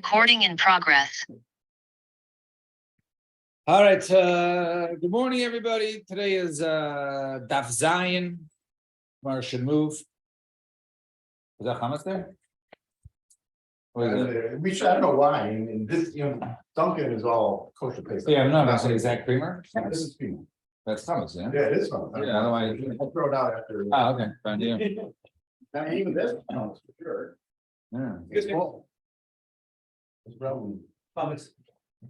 Recording in progress. All right. Good morning, everybody. Today is Daf Zayin. Tomorrow should move. Is that hummus there? We should, I don't know why, and this, Dunkin' is all kosher paste. Yeah, no, that's an exact creamer. This is cream. That's hummus, yeah. Yeah, it is fun. Yeah, I don't know why. I'll throw it out after. Oh, okay, fine deal. Now, even this, no, for sure. Yeah. It's full. It's probably.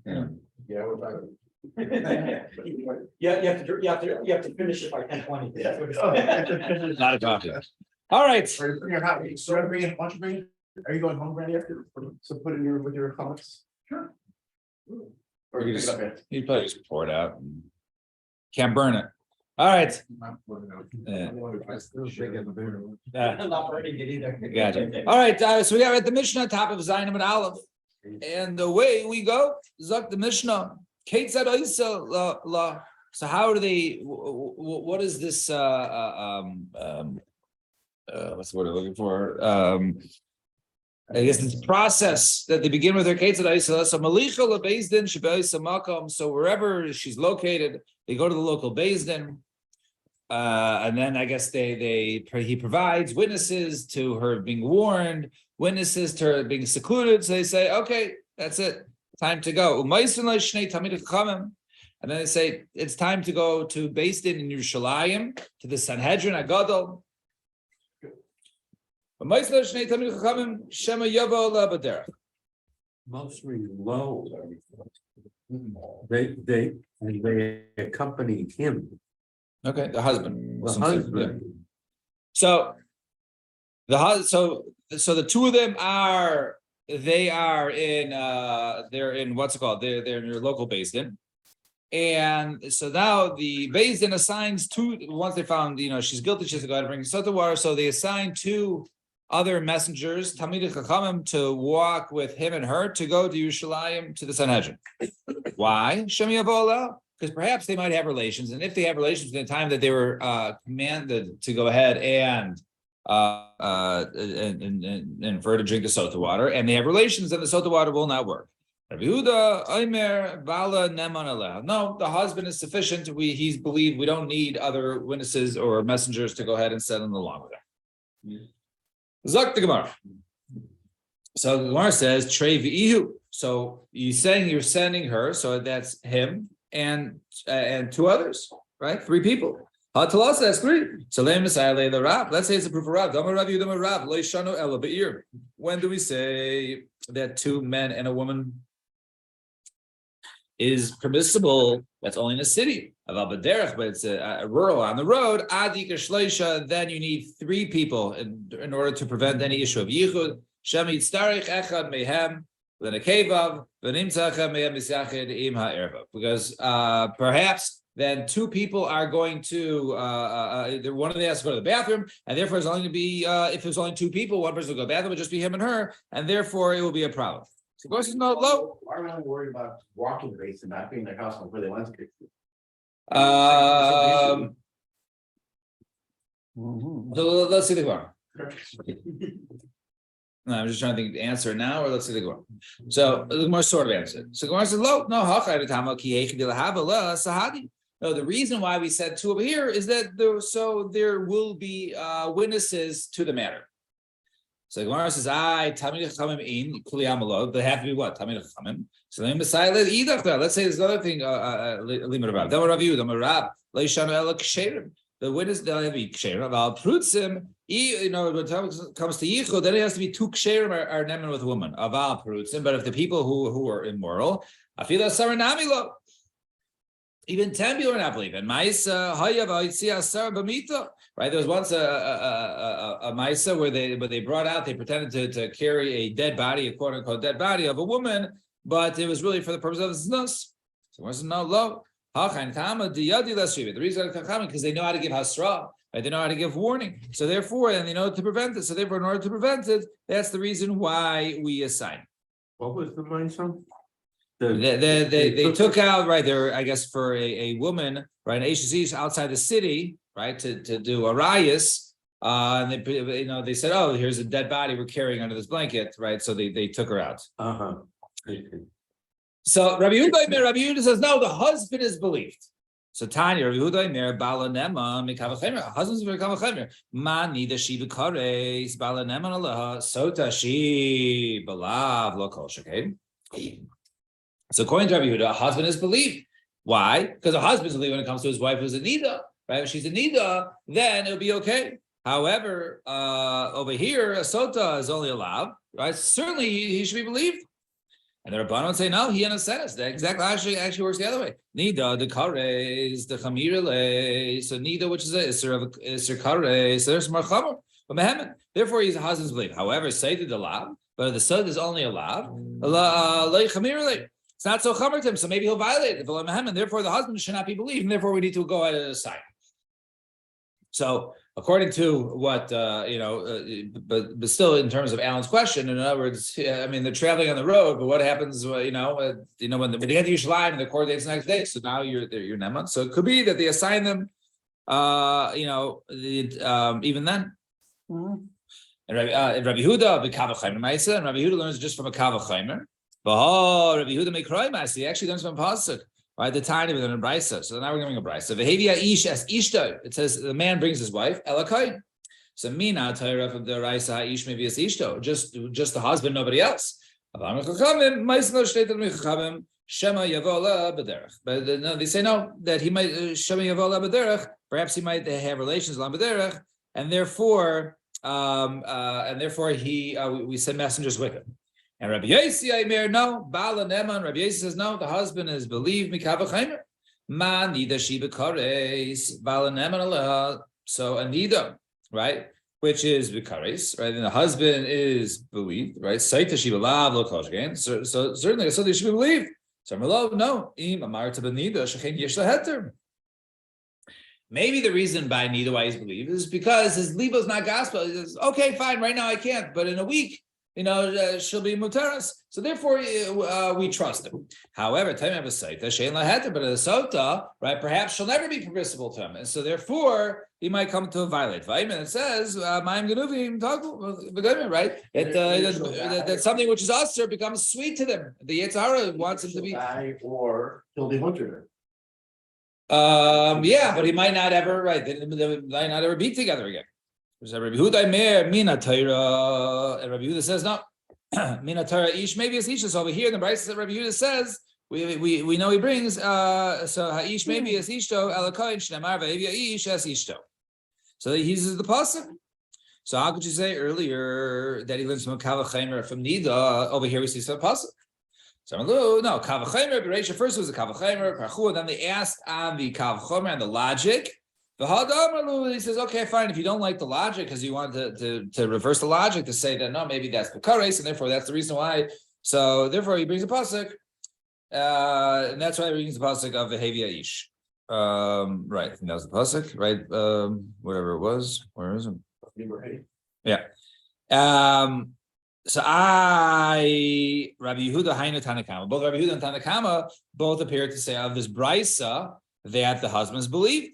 Yeah. Yeah, we're talking. You have to finish it by 10:20. Yeah. Not a coffee. All right. So I bring in a bunch of green. Are you going home, Randy, after? So put in with your comments? Sure. Or You you just- pick it up here? You probably just pour it out. Can't burn it. All right. Yeah. I'm not burning it either. Gotcha. All right. So we got at the Mishnah, top of Zayin and Aleph. And the way we go, Zak the Mishnah. Kate said, so how do they, what is this, what's the word I'm looking for? I guess it's process that they begin with their Kate said, so Malicha la Bezdin, Makom. So wherever she's located, they go to the local Bezdin. And then I guess he provides witnesses to her being warned, witnesses to her being secluded. So they say, okay, that's it. Time to go. And then they say it's time to go to Beis Din in Yerushalayim, to the Sanhedrin Agadol. Mostly low. They accompany him. Okay, the husband. The husband. So the two of them are they're in what's it called? They're in your local Beis Din. And so now the Beis Din assigns two, once they found, she's guilty, she has to go ahead and bring sota water. So they assign two other messengers, Talmidei Chachamim, to walk with him and her to go to Yerushalayim to the Sanhedrin. Why? Because perhaps they might have relations, and if they have relations in the time that they were commanded to go ahead and for her to drink the sota water, and they have relations, then the sota water will not work. Rabbi Yehuda, Omer, Bala, Neman Aleh. No, the husband is sufficient. He's believed we don't need other witnesses or messengers to go ahead and settle along with her. Zak the Gemara. So the Gemara says, Trei v'ihu. So you're sending her, so that's him and two others, right? Three people. Hatalas, that's three. Salem Messiah the Rab. Let's say it's a proof of Rab. Dama Rav Yudama Rab. Leishano Ela Be'ir. When do we say that two men and a woman is permissible? That's only in a city. But it's a rural on the road. Adik Shleisha. Then you need three people in order to prevent any issue of yichud. Shemit Starich Echad Mehem. Because perhaps then two people are going to one of them has to go to the bathroom, and therefore it's only going to be if there's only two people, one person will go to the bathroom, it would just be him and her, and therefore it will be a problem. So of course it's not low. Why are we worried about walking race and not being their house where they landscape? So let's see the Gemara. No, I'm just trying to think answer it now, or let's see the Gemara. So the Gemara sort of answered. So Gemara said, "Lo, no, no. The reason why we said two over here is that there will be witnesses to the matter." So Gemara says, Talmidei Chachamim in Kuli Amalot. They have to be what? Talmidei Chachamim. So then beside let's say there's another thing. Limud Rav. Dama Rav Yehuda, Dama Rav. Leishanu Ela Ksherim. The witness they'll have to be ksherim. About prutzim, when it comes to yichud, then it has to be two ksherim are nemen with a woman. Aval prutzim, but if the people who are immoral, afila saranami lo, even 10 people are not believing. Ma'isa hayav ha'itzias asar b'mita. Right? There was once a ma'isa where they brought out, they pretended to carry a dead body, a quote unquote dead body of a woman, but it was really for the purpose of znus. So where's no low? The reason because they know how to give hasra, right? They know how to give warning. So therefore, and they know to prevent it. So therefore, in order to prevent it, that's the reason why we assign. What was the mindset? They took out, right there, I guess, for a woman, right, an HCC outside the city, right, to do a rayas, And they said, oh, here's a dead body we're carrying under this blanket, right? So they took her out. Uh-huh. So Rabbi Yehuda says, no, the husband is believed. So Tanya, Rabbi Yehuda Omer, Bala Nema, Mikava Chemer, husband's Mikava Chemer. Mani da she b'kares, Bala Nema Alaha, Sota she belav lo kol shekei. So according to Rabbi Yehuda, a husband is believed. Why? Because a husband's believed when it comes to his wife who's a nida, right? If she's a nida, then it'll be okay. However, over here, a sota is only allowed, right? Certainly he should be believed. And the Rabbanon say, no, he understands that exactly actually works the other way. Nida, the kares, the chamirele. So Nida, which is a isser kares, so there's marchamer. But Mehemet, therefore he's a husband's belief. However, say the allowed, but the sod is only allowed. It's not so chamer to him, so maybe he'll violate it. And therefore the husband should not be believed, and therefore we need to go at it aside. So according to what but still in terms of Alan's question, in other words, I mean they're traveling on the road, but what happens? When they get to Yerushalayim and the court date's the next day, so now you're Neman. So it could be that they assign them, even then. And Rabbi Yehuda b'kavach chaimer ma'isa, and Rabbi Yehuda learns just from a kavach chaimer. But Rabbi Yehuda mekroi ma'isa, he actually learns from pasuk. Right, the tiny within a brisa. So now we're giving a brisa. V'hevia ish as ishto. It says the man brings his wife elakai. So mina Torah from the brisa ish maybe as ishto. Just the husband, nobody else. Shema yavola b'derech. But no, they say no, that he might shema yavola b'derech. Perhaps he might have relations la b'derech, and therefore we send messengers with him. And Rabbi Yossi Aimer, no, Bala Neman, Rabbi Yossi says, no, the husband is believed, Mikava Chaimer. Ma Nida Shiba Kares, Bala Neman Allah. So Anida, right? Which is Vikares, right? And the husband is believed, right? Saita Shiba Lav Lo Koshgain. So certainly, so they should be believed. So Merlov, no, Im Amarta Benida, Shachin Yeshla Heter. Maybe the reason by Nida why he's believed is because his Libo is not gospel. He says, okay, fine, right now I can't, but in a week, she'll be mutaras. So therefore, we trust him. However, time have a sota, shein laheter, but a sota, right? Perhaps she'll never be permissible to him, and so therefore he might come to violate. And it says, "Ma'im genuvim talk," right? That something which is usher becomes sweet to them. The Yetzer Hara wants him to be, or he'll be hunted. yeah, but he might not ever, right? They might not ever be together again. Rabbi Yehuda Aimer, Mina Torah, and Rabbi Yehuda says no. Mina Torah ish, maybe it's ish. So over here in the Brisa that Rabbi Yehuda says, we know he brings so ha'ish maybe it's ishto alakoin shnamar ve'evia ish as ishto. So he uses the pasuk. So how could you say earlier that he learns from Kavach Chaimer from Nida? Over here we see some pasuk. So no, Kavach Chaimer. Bereisha first was a Kavach Chaimer, Parchu. Then they asked on the Kavach Chaimer and the logic. He says, okay, fine. If you don't like the logic, because you want to reverse the logic to say that no, maybe that's Bekares, and therefore that's the reason why. So therefore he brings a pasuk, and that's why he brings the pasuk of Vehevia Ish. Right, I think that was the pasuk, right? Whatever it was, where is it? Yeah. So Rabbi Yehuda Hainu Tanakama, both Rabbi Yehuda and Tanakama both appear to say of this brisa that the husbands believe.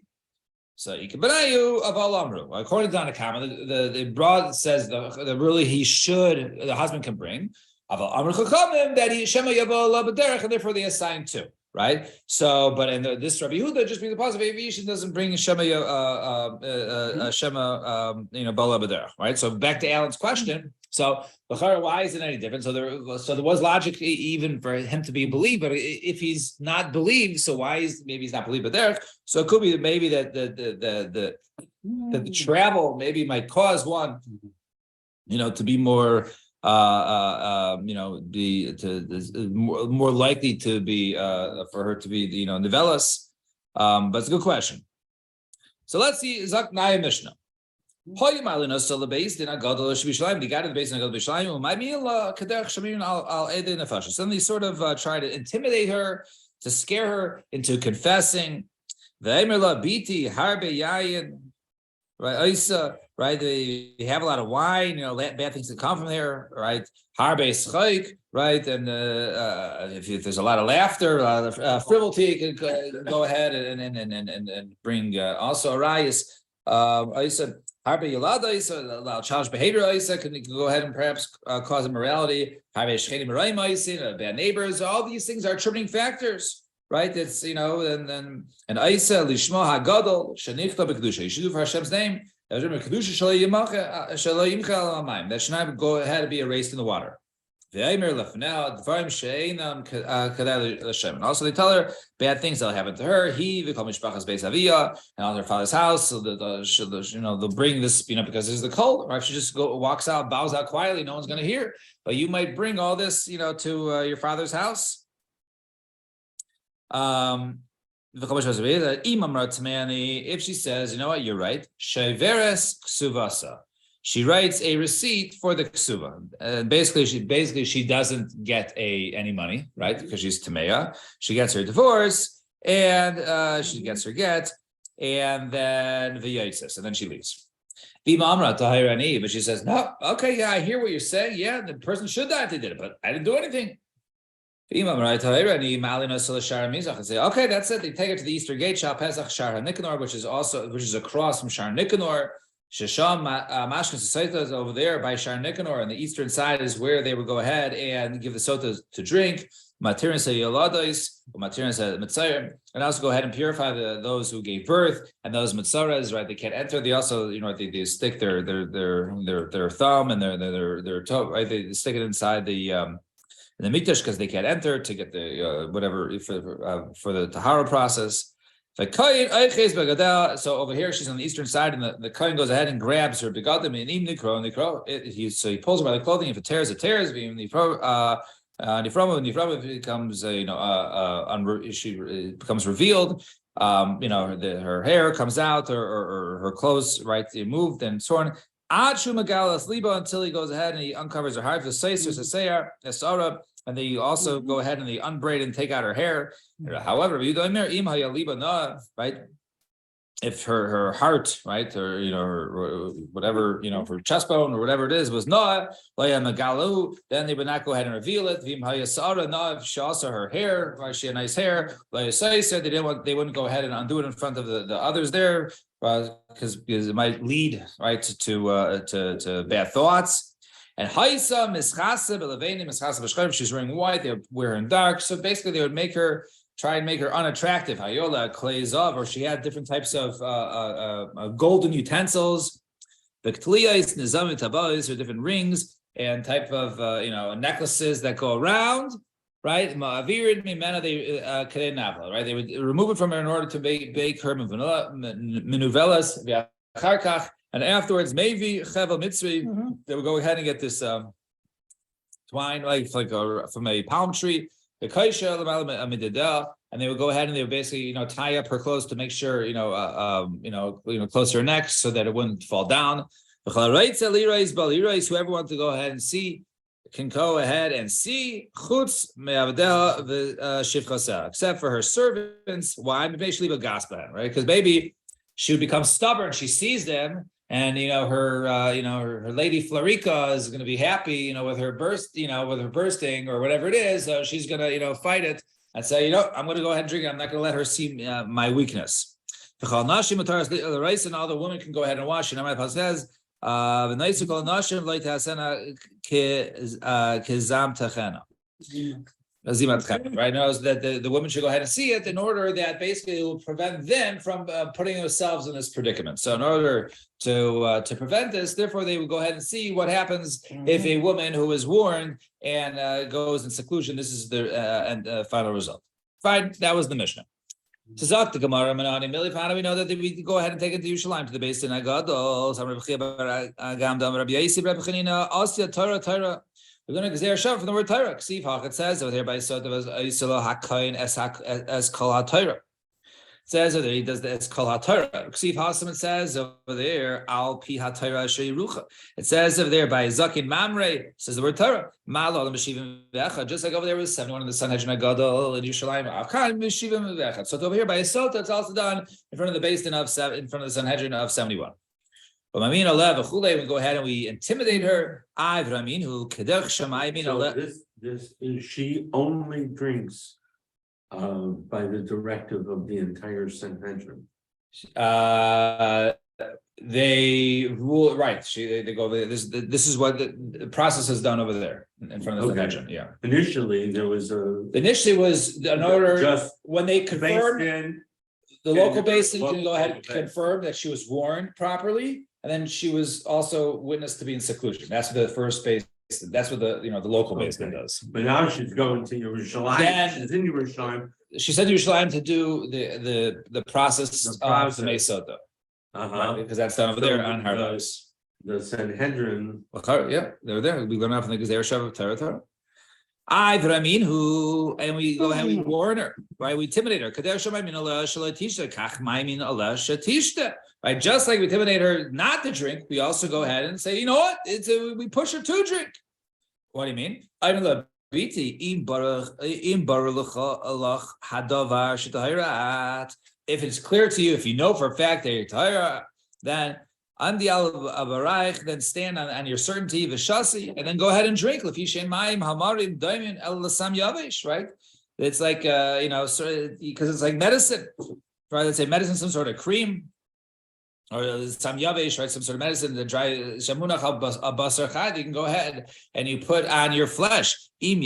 So Ikabanayu of Alamru. According to Tanakama, the broad says that really the husband can bring Aval Amru Chachamim that he Shema Yavo Labaderech, and therefore they assign two, right? So, but in this Rabbi Yehuda just brings the positive aviation doesn't bring Shema Bala Baderech, right? So back to Alan's question. So why is it any different? So there was logic even for him to be believed, but if he's not believed, so maybe he's not believed, but there. So it could be maybe that the travel maybe might cause one, to be more, more likely to be for her to be, nivelas. But it's a good question. So let's see Zak Naya Mishnah. They got to the base in Agadol Bishlayim. So they sort of try to intimidate her, to scare her into confessing. Right, right. They have a lot of wine, bad things that come from there, right? Right, and if there's a lot of laughter, a lot of frivolity, can go ahead and bring also a rayas. Harbe Yalada Isa, allow childish behavior Isa, can go ahead and perhaps cause immorality. Harbe Shecheni Merayim Isa, bad neighbors, all these things are attributing factors, right? It's, and Isa, Lishma HaGadol, Shanichta B'Kedusha, you should do for Hashem's name, that should not go ahead and be erased in the water. And also they tell her bad things that'll happen to her. And on her father's house, so they'll bring this, because there's the cold, right? She just walks out, bows out quietly, no one's gonna hear. But you might bring all this, to your father's house. If she says, you know what, you're right, Sheveres Ksuvasa. She writes a receipt for the ksuva, and basically she doesn't get any money, right? Because she's tameya. She gets her divorce, and she gets her get, and then v'yaitzis, and then she leaves. But she says, no, okay, yeah, I hear what you're saying. Yeah, the person should die if they did it, but I didn't do anything. And say, okay, that's it. They take her to the Easter Gate, Shah Pesach Shar HaNikanor, which is across from Shar Nikanor. Shesham Mashkin Sota is over there by Shar Nikanor, and the eastern side is where they would go ahead and give the sota to drink. Matirin say Yalados, Matirin say Mitzayim, and also go ahead and purify those who gave birth, and those Mitzaras, right? They can't enter. They also, they stick their thumb and their toe, right? They stick it inside the mikdash because they can't enter to get the whatever for the tahara process. So over here, she's on the eastern side, and the kohen goes ahead and grabs her begadim and so he pulls her by the clothing. If it tears, it tears. If it becomes she becomes revealed. Her hair comes out, or her clothes, right, moved and torn. Until he goes ahead and he uncovers her heart. And they also go ahead and they unbraid and take out her hair. However, right? If her heart, right, or her whatever, her chest bone or whatever it is was not, then they would not go ahead and reveal it. If she also her hair, right, she had nice hair, they wouldn't go ahead and undo it in front of the others there, because it might lead, right, to bad thoughts. And Haisa Mischasa Belaveni Mischasa B'Shchayim, she's wearing white, they're wearing dark. So basically they would try and make her unattractive. Hayola Klezov, or she had different types of golden utensils. Victliyas, Nizam Tabais, or different rings and type of necklaces that go around, right? Ma'avirid Mimena they Kadenavla, right? They would remove it from her in order to bake her minuvelas v'acharkach. And afterwards, maybe Chevel Mitzri, they would go ahead and get this twine, like from a palm tree, the kaisha and they would go ahead and they would basically, tie up her clothes to make sure, close her neck so that it wouldn't fall down. Whoever wants to go ahead and see can go ahead and see, except for her servants. Why? Right? Because maybe she would become stubborn. She sees them. And her lady Florica is going to be happy, with her bursting or whatever it is. So she's going to, fight it and say, I'm going to go ahead and drink it. I'm not going to let her see my weakness. And all the women can go ahead and wash. And my says, right now is that the women should go ahead and see it in order that basically it will prevent them from putting themselves in this predicament. So in order to prevent this, therefore they would go ahead and see what happens if a woman who is warned and goes in seclusion. This is the final result. Fine, that was the Mishnah. To Zak the Gemara Manani Milif, how do we know that we go ahead and take it to Yerushalayim to the base in Agadol? We're going to Gzeir Shav from the word Torah. Ksiv Hach, it says over here by Sotav Yisrael HaKoyin as Kol HaTorah. It says over there, he does the as Kol HaTorah. Ksiv Hasam, it says over there, Al Pi HaTorah Sheirucha. It says over there by Zakin Mamre, says the word Torah. Malol Meshivim Vecha, just like over there was 71 in the Sanhedrin Agadol in Yerushalayim. Avkan Meshivim Vecha. So over here by Sota, it's also done in front of the Beis Din in front of the Sanhedrin of 71. But we go ahead and we intimidate her. So she only drinks by the directive of the entire Sanhedrin. they rule, right, they go, this is what the process is done over there in front of the Okay. convention, yeah. Initially, there was a. Initially was an order, Just when they confirmed, basin, the local and basin can local go ahead and basin. confirm that she was warned properly. And then she was also witnessed to be in seclusion. That's what the first basin, that's what the, the local basin Okay. does. but now she's going to Yerushalayim, Then- she's in Yerushalayim. She said to Yerushalayim to do the process The of the process. Mesota, Uh-huh, because that's done over So there on her the- house. the Sanhedrin, Yeah, they were there. We learn out from the Gezer Shav of Torah. But I mean, and we go ahead, we warn her, right? We intimidate her. Right, just like we intimidate her not to drink, we also go ahead and say, you know what? We push her to drink. What do you mean? I don't know. If it's clear to you, if you know for a fact that you're Tahira, then then stand on your certainty, v'shasi, and then go ahead and drink. Right? It's like because it's like medicine, right? Let's say medicine, some sort of cream, or some yavesh, right? Some sort of medicine, the dry shamunach abasar chad. You can go ahead and you put on your flesh. If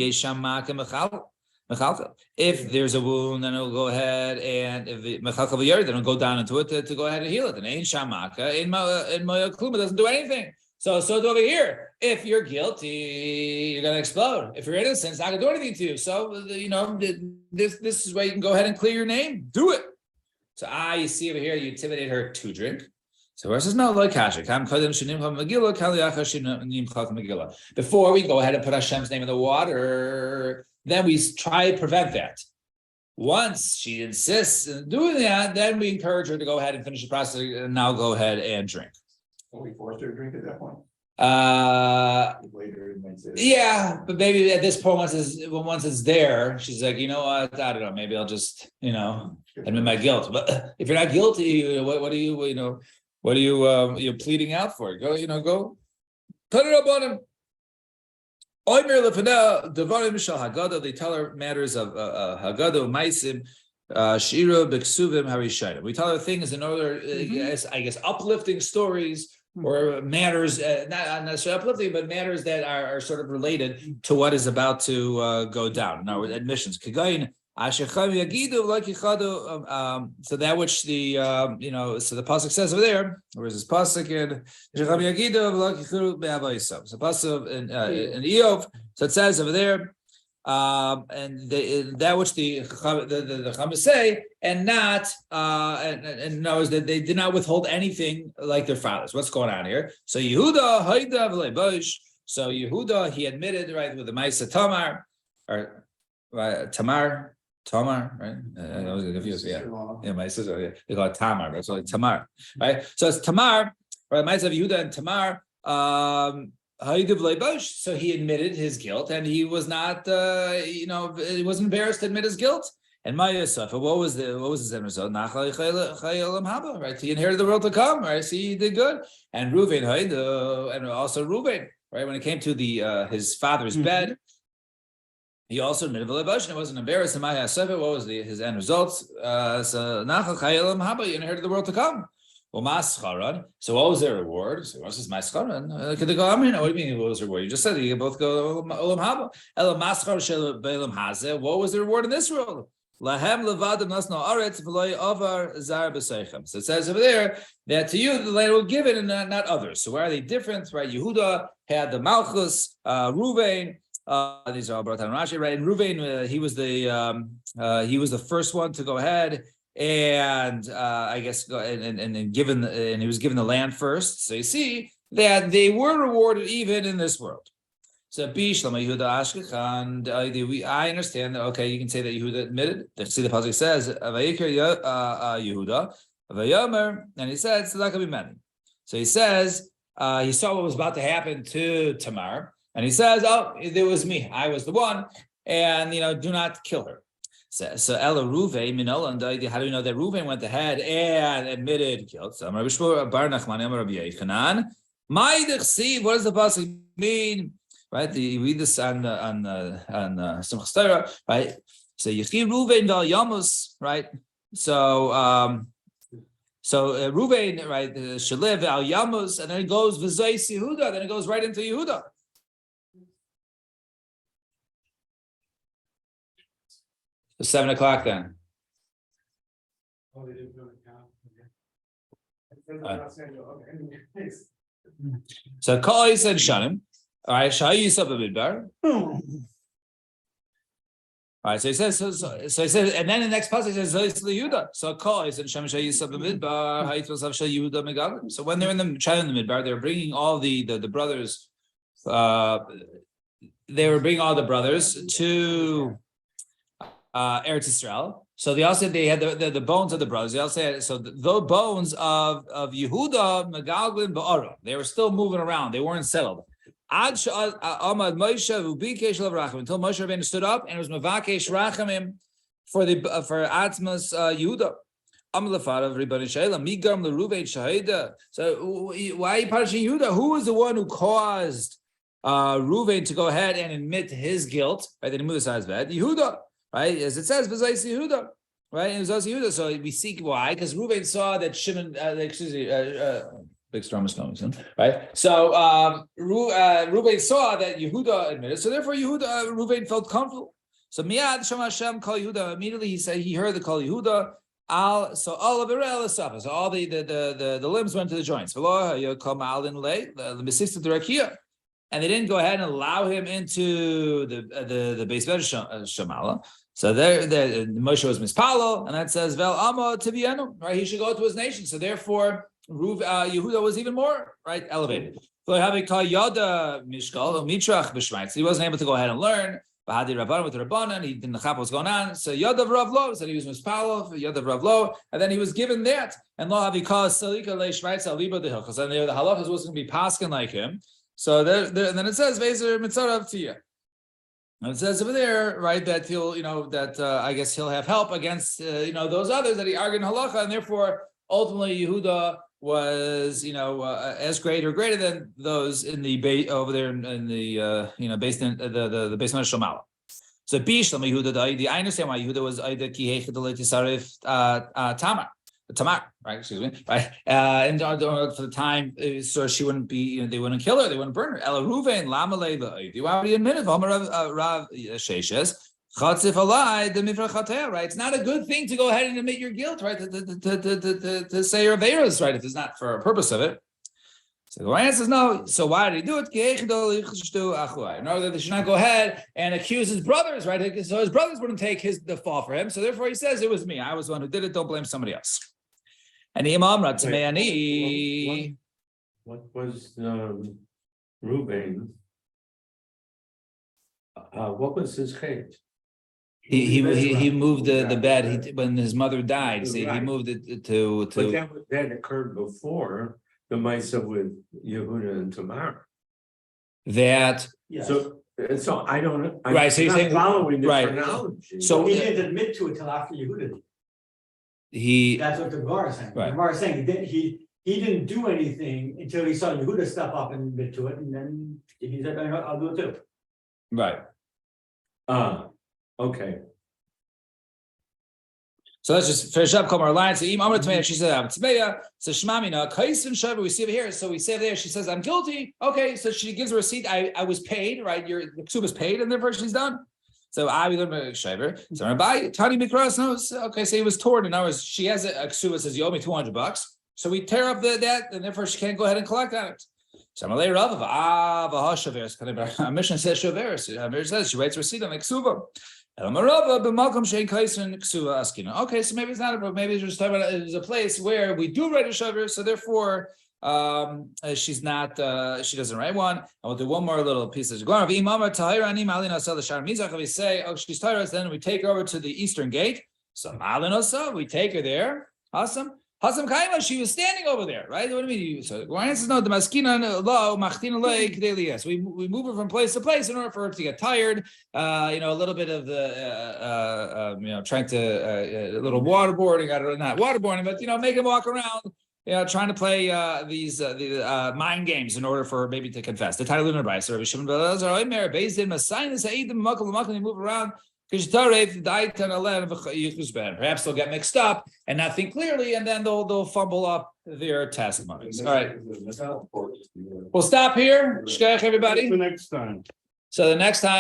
there's a wound, then it'll go ahead, and if the mechalka v'yard, then it'll go down into it to go ahead and heal it. And ain't shamaka in moya kluma doesn't do anything. So over here, if you're guilty, you're gonna explode. If you're innocent, it's not gonna do anything to you. So this is where you can go ahead and clear your name. Do it. So you see over here, you intimidate her to drink. So where says no, like kasha. Before we go ahead and put Hashem's name in the water, then we try to prevent that. Once she insists in doing that, then we encourage her to go ahead and finish the process and now go ahead and drink. Will we force her to drink at that point? Later, it might say. Yeah, but maybe at this point, once it's there, she's like, you know what? I don't know. Maybe I'll just, admit my guilt. But if you're not guilty, what are you, what are you, you're pleading out for? Go put it up on him. They tell her matters of Haggadah, Maisim, Shira, Beksuvim, Harishayim. We tell her things in order, I guess, uplifting stories or matters, not necessarily uplifting, but matters that are sort of related to what is about to go down. Now, admissions. So that which the so the pasuk says over there, or is this pasuk in so pasuk in Eov, so it says over there, and that which the Chachamim say, and not and knows that they did not withhold anything like their fathers. What's going on here? So Yehuda Haida v'leibosh. So Yehuda, he admitted, right, with the Ma'aseh Tamar, or Tamar, right? I was confused. Yeah, my sister. Yeah. They call it Tamar. That's like Tamar, right? So it's Tamar, right? Might have Yehuda and Tamar. So he admitted his guilt, and he was not, he wasn't embarrassed to admit his guilt. And Maya Safa, what was his end result? Right? He inherited the world to come, right? See, he did good. And Reuven, and also Reuven, right? When it came to his father's bed. He also admitted and wasn't embarrassed. What was his end results? So Nachal Chayelim Haba, you inherited the world to come. So what was their reward? So what is Mascharan? What do you mean? What was their reward? You just said you both go Olam Haba. What was the reward in this world? So it says over there that to you the land will give it and not others. So why are they different? Right? Yehuda had the Malchus, Reuven. These are all brought down in Rashi, right? And Reuven, he was the first one to go ahead and I guess and he was given the land first. So you see that they were rewarded even in this world. So Bishlama Yehuda Ashkechan, I understand that. Okay, you can say that Yehuda admitted. See the pasuk says Yehuda Vayomer, and he said Tzedakah b'meni. So he says he saw what was about to happen to Tamar. And he says, "Oh, it was me. I was the one, and do not kill her." So Ella Ruvain Minola, how do we know that Ruvain went ahead and admitted guilt? So Rabbi Shmuel Bar Nachman Rabbi Yochanan. What does the pasuk mean? Right? You read this on Simchas Torah, right? So Yechi Ruvain Val Yamus, right? So So Ruvain, right, Shaliv al Yamus, and then it goes V'zois Yehuda, then it goes right into Yehuda. So 7 o'clock then. So Kol said Shanim. All right, Shai Yisab B'Midbar. All right, so he says, so he says, and then the next passage says, Yehuda. So Kol said Shem Shai Yisab B'Midbar. Ha'itwas Av Shai Yehuda Megalim. So when they're in the child in the Midbar, they're bringing all the brothers. They were bringing all the brothers to Eretz Yisrael. So they also they had the bones of the brothers. They also had, so the bones of Yehuda Megalglin Ba'ara. They were still moving around. They weren't settled. Until Moshe Rabbeinu stood up and it was Mavakesh Rachamim for Atzmas Yehuda. So why are you punishing Yehuda? Who was the one who caused Reuven to go ahead and admit his guilt? Right, that he moved aside his bed. Yehuda, right? As it says, V'zais Yehuda, right? And it was Yehuda. So we seek why? Because Reuven saw that Shimon, big storm is coming soon, right? So Reuven saw that Yehuda admitted. So therefore, Reuven felt comfortable. So Miyad Shema Hashem Kol Yehuda. Immediately he said he heard the Kol Yehuda. So all of the so all the limbs went to the joints. And they didn't go ahead and allow him into the base of Shamala. So there Moshe was mispalo, and that says Vel Amo Tibienu, right? He should go to his nation. So therefore, Yehuda was even more right elevated. So he wasn't able to go ahead and learn. Bahadi Rabbanan with the Rabbanan, he didn't know what was going on. So Yodav Rav Lo said he was mispalo, Yodav Rav Lo, and then he was given that. And Lo Havikah Salika Leishmaitz Aliba the Hilchos, and the halachas was going to be paskin like him. So there, and then it says Vezer Mitzarav Tia. And it says over there, right, that he'll, I guess he'll have help against, those others that he argued in halacha, and therefore ultimately Yehuda was, as great or greater than those in the over there in the, based in the basement of Shomala. So Bishlam Yehuda, I understand why Yehuda was Aida Kihechadalei Tisarif Tamar, right? Excuse me, right? And for the time, so she wouldn't be, they wouldn't kill her, they wouldn't burn her. Ela Ruvain Lamalei La'idi. Why would he admit it? Rav Sheshes. Chatzif alai the mifrachatea, right? It's not a good thing to go ahead and admit your guilt, right? To say your averas, right? If it's not for a purpose of it. So the answer is no. So why did he do it? No, that they should not go ahead and accuse his brothers, right? So his brothers wouldn't take the fall for him. So therefore he says it was me. I was the one who did it. Don't blame somebody else. And Imam Ratzmeani. What was Reuben? What was his hate? He moved the bed when his mother died. So he moved it to. But that occurred before the Misa with Yehuda and Tamar. That. Yes. So I don't. Right. So you're saying following the right. chronology. So he didn't admit to it till after Yehuda. That's what the Gemara is saying. Right. The Gemara is saying he didn't do anything until he saw Yehuda step up and admit to it, and then he said, "I'll do it too." Right. Okay. So let's just finish up. Come our line. So she said, so Shmamina, Kaisin Shavu, we see over here. So we say there, she says, I'm guilty. Okay, so she gives a receipt. I was paid, right? The ksuba is paid, and therefore she's done. So we learn about Shaver. So Rabbi Tani Mikras knows. Okay, so he was torn, and now she has a ksuba says, you owe me $200. So we tear up that, and therefore she can't go ahead and collect on it. So I'm a Rav our mission says Shaveris. It says she writes a receipt on the ksuba. Okay, so maybe it's not a, maybe it's just talking about it's a place where we do write a shaver, so therefore she's not she doesn't write one. And we'll do one more little piece of we say, oh, she's tired, then we take her over to the eastern gate. So we take her there. Awesome. Hasam Kaima, she was standing over there, right? What do you mean? So Guardian says no, the Maskina lo Machtina lake Delias. We move her from place to place in order for her to get tired. A little bit of the trying to a little waterboarding, not waterboarding, but make him walk around, trying to play these mind games in order for her maybe to confess. The title in her by so Rabbi Shimon ben Elazar, Omer, based in Messiah, they move around. Perhaps they'll get mixed up and not think clearly, and then they'll fumble up their testimonies. All right, we'll stop here. Shkach, everybody. The next time. So the next time.